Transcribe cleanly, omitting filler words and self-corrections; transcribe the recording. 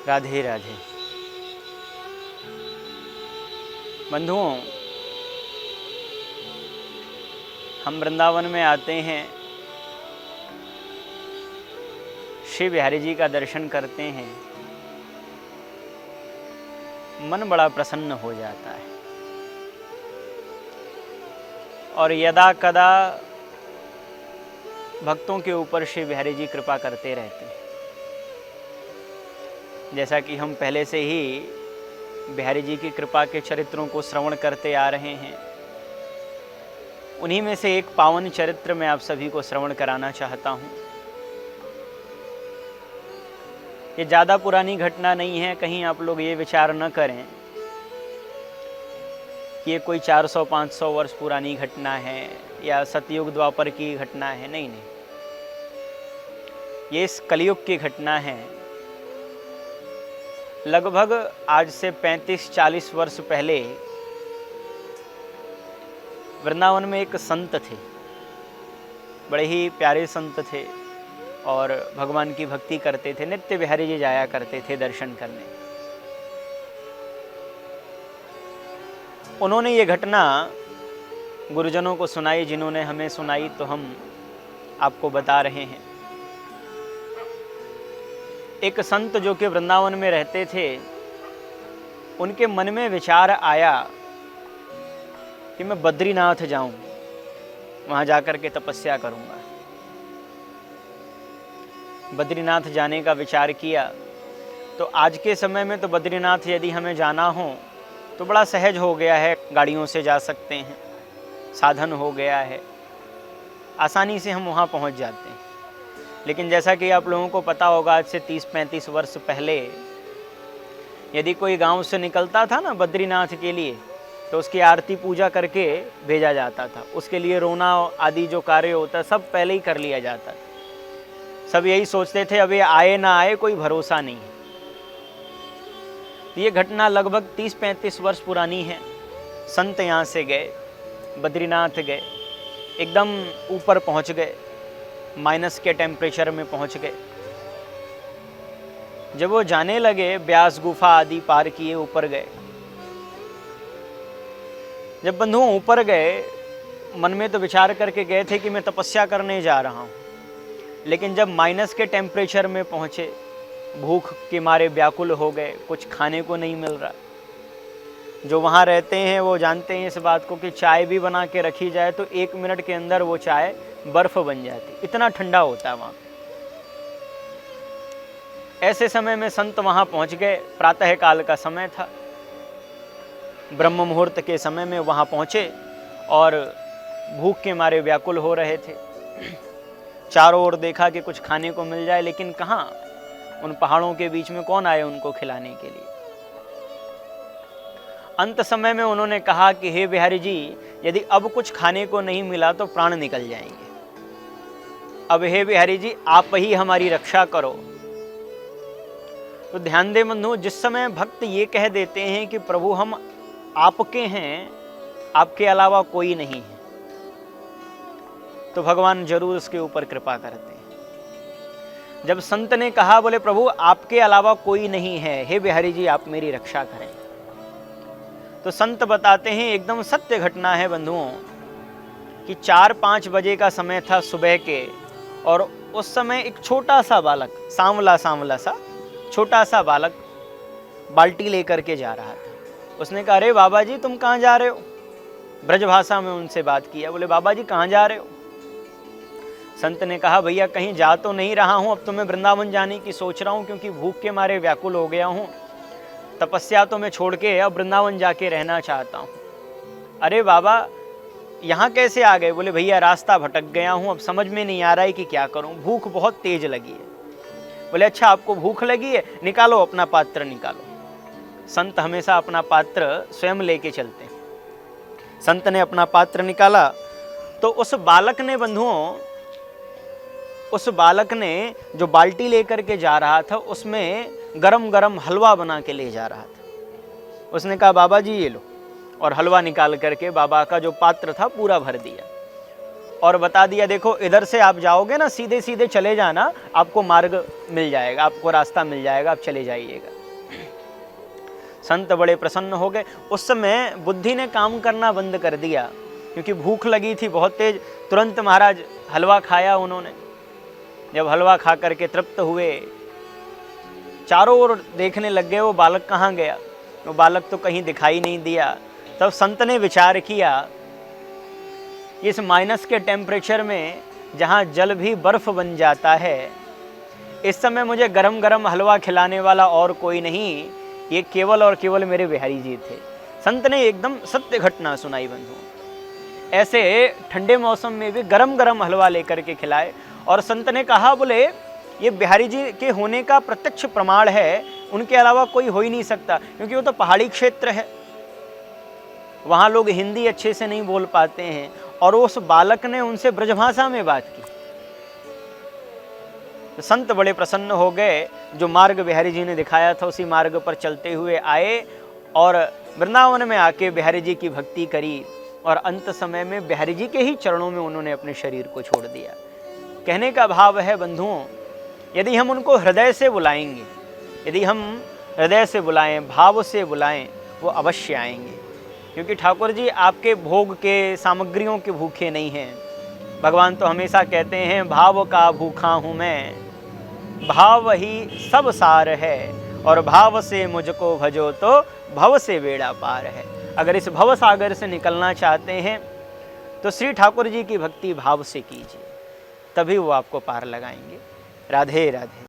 राधे राधे। बंधुओं, हम वृंदावन में आते हैं, श्री बिहारी जी का दर्शन करते हैं, मन बड़ा प्रसन्न हो जाता है। और यदा कदा भक्तों के ऊपर श्री बिहारी जी कृपा करते रहते हैं। जैसा कि हम पहले से ही बिहारी जी की कृपा के चरित्रों को श्रवण करते आ रहे हैं, उन्हीं में से एक पावन चरित्र मैं आप सभी को श्रवण कराना चाहता हूँ। ये ज़्यादा पुरानी घटना नहीं है, कहीं आप लोग ये विचार न करें कि ये कोई 400-500 वर्ष पुरानी घटना है या सतयुग द्वापर की घटना है। नहीं, ये इस कलयुग की घटना है। लगभग आज से 35-40 वर्ष पहले वृंदावन में एक संत थे, बड़े ही प्यारे संत थे और भगवान की भक्ति करते थे। नित्य बिहारी जी जाया करते थे दर्शन करने। उन्होंने ये घटना गुरुजनों को सुनाई, जिन्होंने हमें सुनाई तो हम आपको बता रहे हैं। एक संत जो कि वृंदावन में रहते थे, उनके मन में विचार आया कि मैं बद्रीनाथ जाऊं, वहां जाकर के तपस्या करूंगा। बद्रीनाथ जाने का विचार किया तो आज के समय में तो बद्रीनाथ यदि हमें जाना हो तो बड़ा सहज हो गया है, गाड़ियों से जा सकते हैं, साधन हो गया है, आसानी से हम वहां पहुंच जाते हैं। लेकिन जैसा कि आप लोगों को पता होगा, आज से 30-35 वर्ष पहले यदि कोई गांव से निकलता था ना बद्रीनाथ के लिए, तो उसकी आरती पूजा करके भेजा जाता था। उसके लिए रोना आदि जो कार्य होता सब पहले ही कर लिया जाता था। सब यही सोचते थे अब ये आए ना आए कोई भरोसा नहीं है। ये घटना लगभग 30-35 वर्ष पुरानी है। संत यहाँ से गए, बद्रीनाथ गए, एकदम ऊपर पहुँच गए, माइनस के टेम्परेचर में पहुँच गए। जब वो जाने लगे, ब्यास गुफा आदि पार किए, ऊपर गए। जब बंधुओं ऊपर गए, मन में तो विचार करके गए थे कि मैं तपस्या करने जा रहा हूँ, लेकिन जब माइनस के टेम्परेचर में पहुँचे, भूख के मारे व्याकुल हो गए, कुछ खाने को नहीं मिल रहा। जो वहाँ रहते हैं वो जानते हैं इस बात को कि चाय भी बना के रखी जाए तो 1 मिनट के अंदर वो चाय बर्फ बन जाती, इतना ठंडा होता है वहाँ। ऐसे समय में संत वहाँ पहुँच गए। प्रातः काल का समय था, ब्रह्म मुहूर्त के समय में वहाँ पहुँचे और भूख के मारे व्याकुल हो रहे थे। चारों ओर देखा कि कुछ खाने को मिल जाए, लेकिन कहाँ, उन पहाड़ों के बीच में कौन आए उनको खिलाने के लिए। अंत समय में उन्होंने कहा कि हे बिहारी जी, यदि अब कुछ खाने को नहीं मिला तो प्राण निकल जाएंगे। अब हे बिहारी जी, आप ही हमारी रक्षा करो। तो ध्यान दे बंधु, जिस समय भक्त ये कह देते हैं कि प्रभु हम आपके हैं, आपके अलावा कोई नहीं है, तो भगवान जरूर उसके ऊपर कृपा करते हैं। जब संत ने कहा, बोले प्रभु आपके अलावा कोई नहीं है, हे बिहारी जी आप मेरी रक्षा करें, तो संत बताते हैं एकदम सत्य घटना है बंधुओं कि 4-5 बजे का समय था सुबह के, और उस समय एक छोटा सा बालक, सांवला सा छोटा सा बालक बाल्टी लेकर के जा रहा था। उसने कहा, अरे बाबा जी तुम कहाँ जा रहे हो? ब्रज भाषा में उनसे बात किया। बोले बाबा जी कहाँ जा रहे हो? संत ने कहा, भैया कहीं जा तो नहीं रहा हूँ, अब तो मैं वृंदावन जाने की सोच रहा हूँ, क्योंकि भूख के मारे व्याकुल हो गया हूँ। तपस्या तो मैं छोड़ के अब वृंदावन जाके रहना चाहता हूँ। अरे बाबा यहाँ कैसे आ गए? बोले भैया रास्ता भटक गया हूँ, अब समझ में नहीं आ रहा है कि क्या करूँ, भूख बहुत तेज लगी है। बोले अच्छा आपको भूख लगी है, निकालो अपना पात्र निकालो। संत हमेशा अपना पात्र स्वयं लेके चलते हैं। संत ने अपना पात्र निकाला तो उस बालक ने बंधुओं, उस बालक ने जो बाल्टी लेकर के जा रहा था उसमें गरम गरम हलवा बना के ले जा रहा था। उसने कहा बाबा जी ये लो, और हलवा निकाल करके बाबा का जो पात्र था पूरा भर दिया। और बता दिया, देखो इधर से आप जाओगे ना, सीधे सीधे चले जाना, आपको मार्ग मिल जाएगा, आपको रास्ता मिल जाएगा, आप चले जाइएगा। संत बड़े प्रसन्न हो गए। उस समय बुद्धि ने काम करना बंद कर दिया, क्योंकि भूख लगी थी बहुत तेज। तुरंत महाराज हलवा खाया उन्होंने। जब हलवा खा करके तृप्त हुए, चारों ओर देखने लग गए वो बालक कहाँ गया, वो बालक तो कहीं दिखाई नहीं दिया। तब संत ने विचार किया, इस माइनस के टेम्परेचर में जहाँ जल भी बर्फ बन जाता है, इस समय मुझे गरम गरम हलवा खिलाने वाला और कोई नहीं, ये केवल और केवल मेरे बिहारी जी थे। संत ने एकदम सत्य घटना सुनाई बंधुओं। ऐसे ठंडे मौसम में भी गरम गरम हलवा लेकर के खिलाए। और संत ने कहा, बोले ये बिहारी जी के होने का प्रत्यक्ष प्रमाण है, उनके अलावा कोई हो ही नहीं सकता, क्योंकि वो तो पहाड़ी क्षेत्र है, वहाँ लोग हिंदी अच्छे से नहीं बोल पाते हैं। और उस बालक ने उनसे ब्रजभाषा में बात की। तो संत बड़े प्रसन्न हो गए। जो मार्ग बिहारी जी ने दिखाया था उसी मार्ग पर चलते हुए आए और वृंदावन में आके बिहारी जी की भक्ति करी। और अंत समय में बिहारी जी के ही चरणों में उन्होंने अपने शरीर को छोड़ दिया। कहने का भाव है बंधुओं, यदि हम उनको हृदय से बुलाएंगे, यदि हम हृदय से बुलाएं, भाव से बुलाएं, वो अवश्य आएंगे। क्योंकि ठाकुर जी आपके भोग के, सामग्रियों के भूखे नहीं हैं। भगवान तो हमेशा कहते हैं, भाव का भूखा हूँ मैं, भाव ही सब सार है, और भाव से मुझको भजो तो भव से बेड़ा पार है। अगर इस भव सागर से निकलना चाहते हैं तो श्री ठाकुर जी की भक्ति भाव से कीजिए, तभी वो आपको पार लगाएंगे। राधे राधे।